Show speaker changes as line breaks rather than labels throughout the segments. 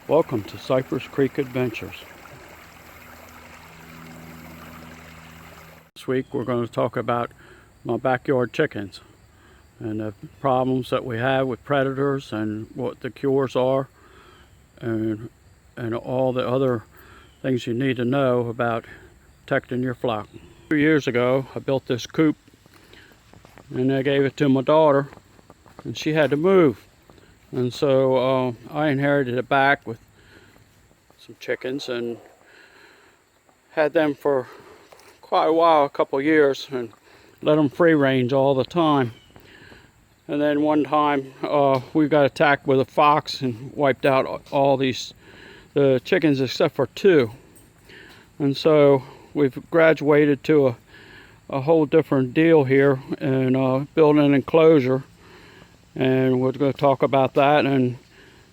Welcome to Cypress Creek Adventures. This week we're going to talk about my backyard chickens and the problems that we have with predators and what the cures are and all the other things you need to know about protecting your flock. 2 years ago I built this coop and I gave it to my daughter and she had to move. And so I inherited it back with some chickens and had them for quite a while, a couple years, and let them free range all the time. And then one time we got attacked with a fox and wiped out all the chickens except for 2. And so we've graduated to a whole different deal here and building an enclosure. And we're going to talk about that and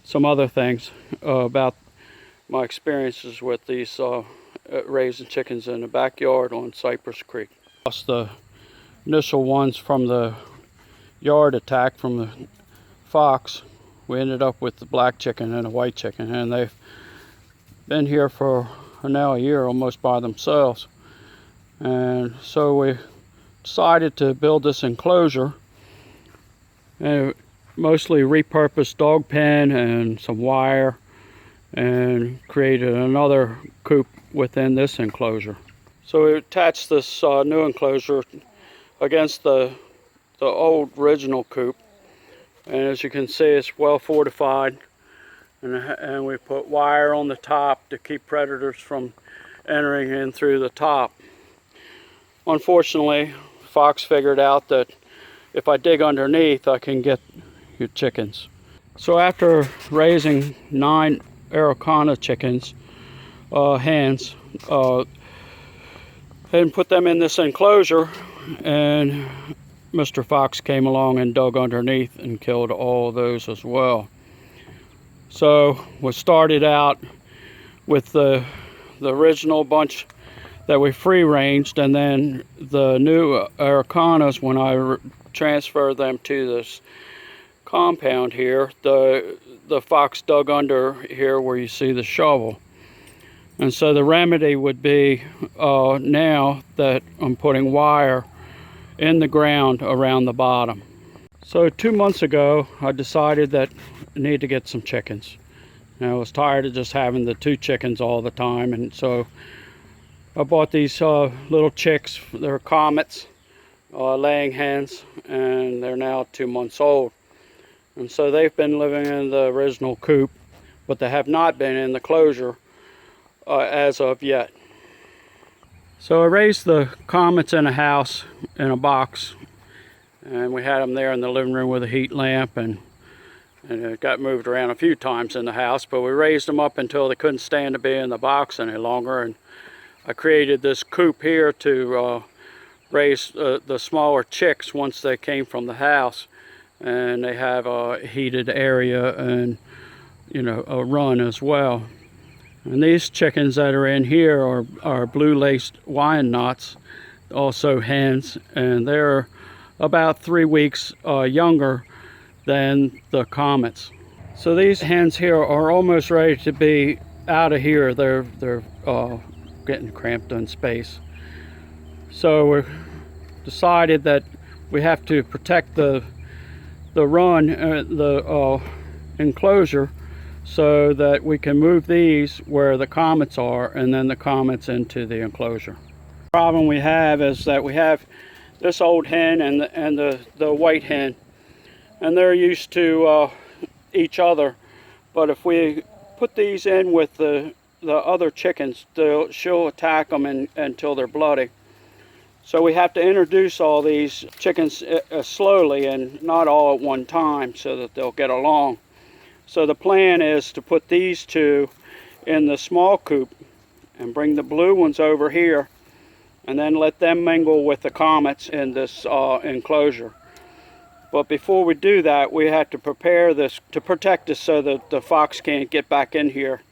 some other things about my experiences with these raising chickens in the backyard on Cypress Creek. Lost the initial ones from the yard attack from the fox. We ended up with the black chicken and a white chicken, and they've been here for now a year almost by themselves. And so we decided to build this enclosure, and mostly repurposed dog pen and some wire, and created another coop within this enclosure. So we attached this new enclosure against the old original coop, and as you can see it's well fortified, and we put wire on the top to keep predators from entering in through the top. Unfortunately, Fox figured out that if I dig underneath, I can get your chickens. So after raising 9 Araucana chickens, hens, and put them in this enclosure, and Mr. Fox came along and dug underneath and killed all of those as well. So we started out with the original bunch that we free ranged, and then the new Araucanas, when I transfer them to this compound here, the fox dug under here where you see the shovel. And so the remedy would be now that I'm putting wire in the ground around the bottom. So 2 months ago I decided that I need to get some chickens. And I was tired of just having the 2 chickens all the time, and so I bought these little chicks. They're comets, laying hens, and they're now 2 months old. And so they've been living in the original coop, but they have not been in the closure as of yet. So I raised the comets in a house, in a box, and we had them there in the living room with a heat lamp, and it got moved around a few times in the house, but we raised them up until they couldn't stand to be in the box any longer. And I created this coop here to raise the smaller chicks once they came from the house, and they have a heated area and a run as well. And these chickens that are in here are blue-laced Wyandotts, also hens, and they're about 3 weeks younger than the comets. So these hens here are almost ready to be out of here. They're getting cramped in space. So we decided that we have to protect the run, the enclosure, so that we can move these where the comets are, and then the comets into the enclosure. The problem we have is that we have this old hen and the white hen, and they're used to each other. But if we put these in with the other chickens, she'll attack them until they're bloody. So we have to introduce all these chickens slowly and not all at one time, so that they'll get along. So the plan is to put these 2 in the small coop and bring the blue ones over here, and then let them mingle with the comets in this enclosure. But before we do that, we have to prepare this to protect us so that the fox can't get back in here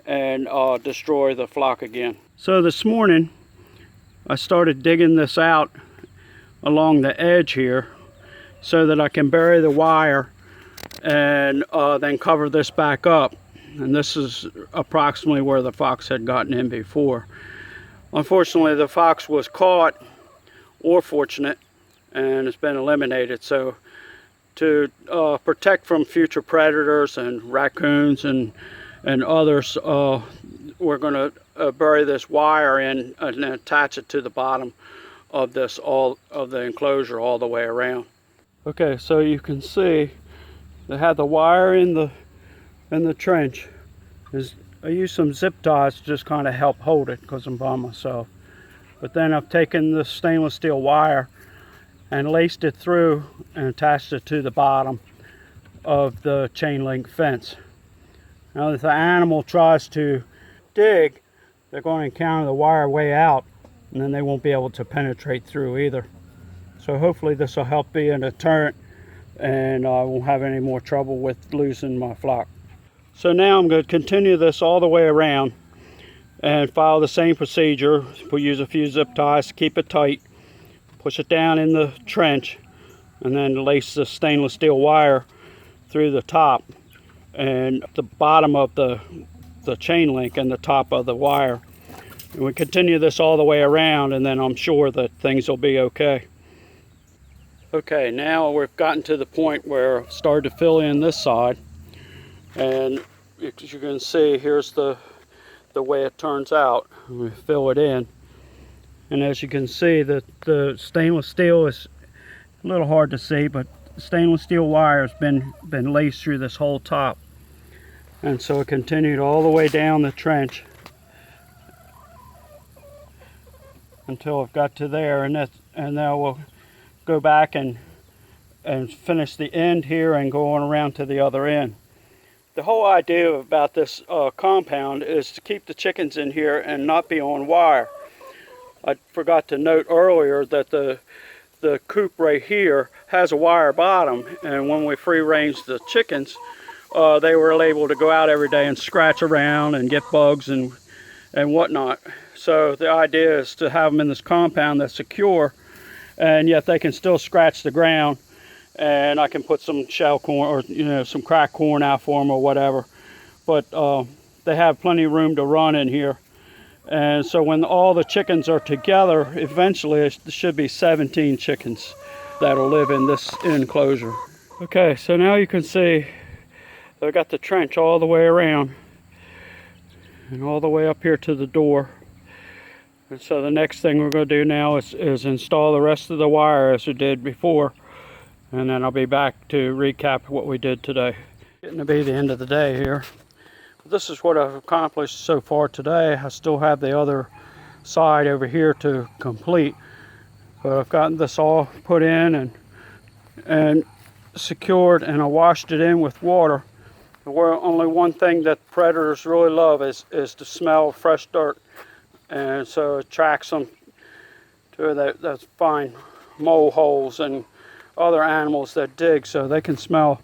and destroy the flock again. So this morning I started digging this out along the edge here so that I can bury the wire and then cover this back up. and this is approximately where the fox had gotten in before. Unfortunately, the fox was caught, or fortunate, and it's been eliminated. So to protect from future predators and raccoons and others, we're going to bury this wire in and attach it to the bottom of this of the enclosure all the way around. Okay, so you can see they had the wire in the trench. I used some zip ties to just kind of help hold it because I'm by myself. But then I've taken the stainless steel wire and laced it through and attached it to the bottom of the chain link fence. Now if the animal tries to dig, they're going to encounter the wire way out, and then they won't be able to penetrate through either. So hopefully this will help be a deterrent, and I won't have any more trouble with losing my flock. So now I'm going to continue this all the way around and follow the same procedure. We'll use a few zip ties to keep it tight, push it down in the trench, and then lace the stainless steel wire through the top and the bottom of the chain link and the top of the wire. And we continue this all the way around, and then I'm sure that things will be okay. Okay, now we've gotten to the point where I've started to fill in this side, and as you can see, here's the way it turns out. We fill it in, and as you can see, the stainless steel is a little hard to see, but stainless steel wire has been laced through this whole top, and so it continued all the way down the trench until I've got to there, and now we'll go back and finish the end here and go on around to the other end. The whole idea about this compound is to keep the chickens in here and not be on wire. I forgot to note earlier that the coop right here has a wire bottom, and when we free range the chickens, they were able to go out every day and scratch around and get bugs and whatnot. So the idea is to have them in this compound that's secure, and yet they can still scratch the ground, and I can put some shell corn or some cracked corn out for them or whatever. But they have plenty of room to run in here, and so when all the chickens are together, eventually it should be 17 chickens that'll live in this enclosure. Okay, so now you can see I've got the trench all the way around and all the way up here to the door. And so the next thing we're going to do now is install the rest of the wire as we did before, and then I'll be back to recap what we did today. Getting to be the end of the day here. This is what I've accomplished so far today. I still have the other side over here to complete, but I've gotten this all put in and secured, and I washed it in with water. Only one thing that predators really love is to smell fresh dirt, and so it attracts them to those fine mole holes and other animals that dig, so they can smell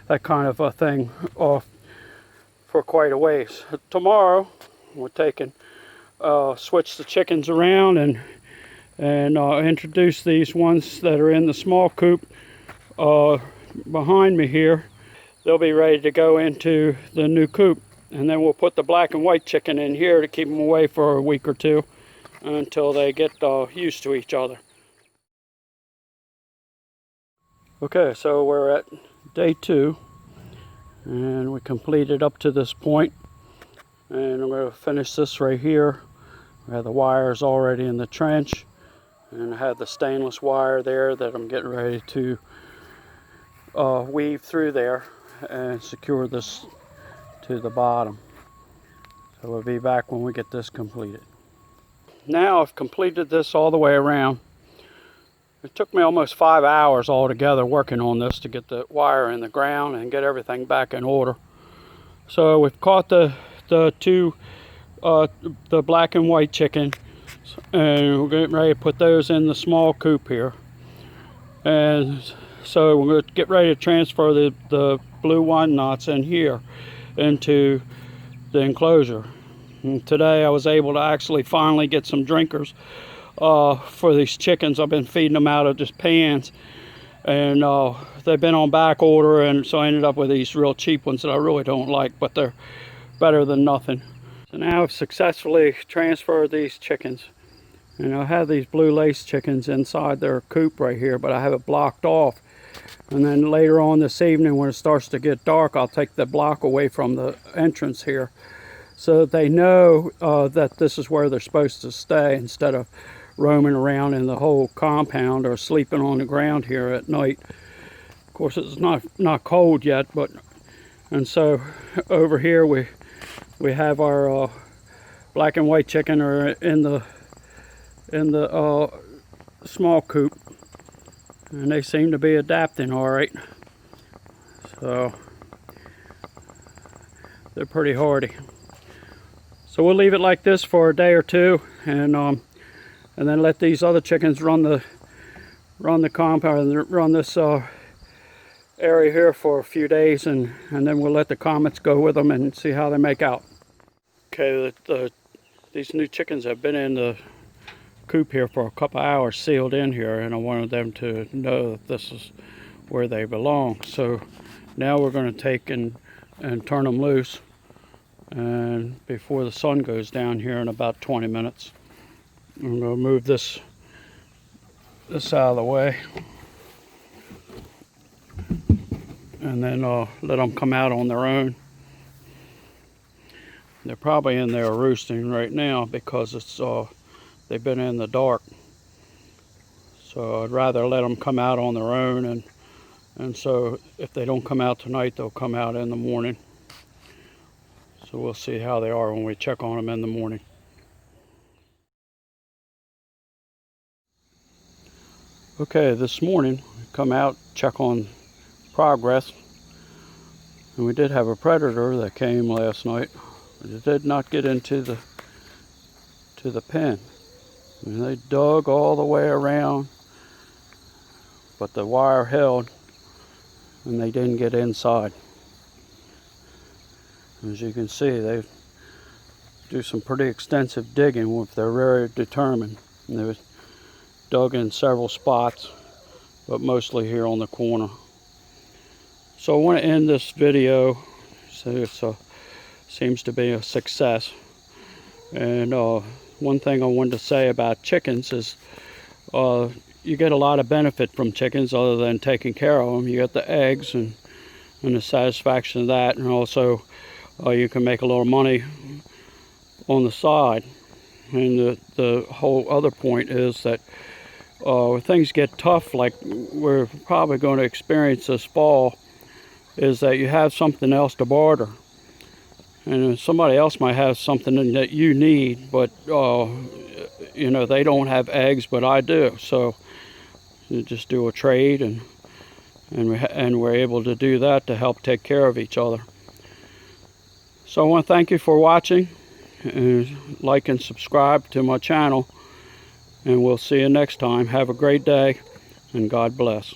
that kind of a thing off for quite a ways. Tomorrow we're taking switch the chickens around and introduce these ones that are in the small coop behind me here. They'll be ready to go into the new coop, and then we'll put the black and white chicken in here to keep them away for a week or two until they get used to each other. Okay, so we're at day 2, and we completed up to this point, and I'm going to finish this right here. I have the wires already in the trench, and I have the stainless wire there that I'm getting ready to weave through there and secure this to the bottom. So we'll be back when we get this completed. Now I've completed this all the way around. It took me almost 5 hours altogether working on this to get the wire in the ground and get everything back in order. So we've caught the two the black and white chicken, and we're getting ready to put those in the small coop here. And so we're going to get ready to transfer the blue Wyandottes in here into the enclosure. And today I was able to actually finally get some drinkers for these chickens. I've been feeding them out of just pans, and they've been on back order, and so I ended up with these real cheap ones that I really don't like, but they're better than nothing. So now I've successfully transferred these chickens. And I have these blue lace chickens inside their coop right here, but I have it blocked off. And then later on this evening, when it starts to get dark, I'll take the block away from the entrance here so that they know that this is where they're supposed to stay instead of roaming around in the whole compound or sleeping on the ground here at night. Of course, it's not cold yet, and so over here we have our black and white chicken are in the small coop, and they seem to be adapting all right. So they're pretty hardy. So we'll leave it like this for a day or two, and then let these other chickens run the compound, run this area here for a few days, and then we'll let the comets go with them and see how they make out. Okay, these new chickens have been in the coop here for a couple hours, sealed in here, and I wanted them to know that this is where they belong. So now we're going to take and turn them loose, and before the sun goes down here in about 20 minutes, I'm going to move this out of the way, and then let them come out on their own. They're probably in there roosting right now because it's they've been in the dark. So I'd rather let them come out on their own, and so if they don't come out tonight, they'll come out in the morning. So we'll see how they are when we check on them in the morning. Okay, this morning we come out, check on progress, and we did have a predator that came last night, but it did not get into the pen. And they dug all the way around, but the wire held and they didn't get inside. As you can see, they do some pretty extensive digging if they're very determined. And they dug in several spots, but mostly here on the corner. So I want to end this video, so it seems to be a success. And one thing I wanted to say about chickens is you get a lot of benefit from chickens other than taking care of them. You get the eggs and the satisfaction of that, and also you can make a little money on the side. And the whole other point is that when things get tough, like we're probably going to experience this fall, is that you have something else to barter. And somebody else might have something that you need, but you know, they don't have eggs, but I do. So you just do a trade, and we're able to do that to help take care of each other. So I want to thank you for watching, and like and subscribe to my channel, and we'll see you next time. Have a great day, and God bless.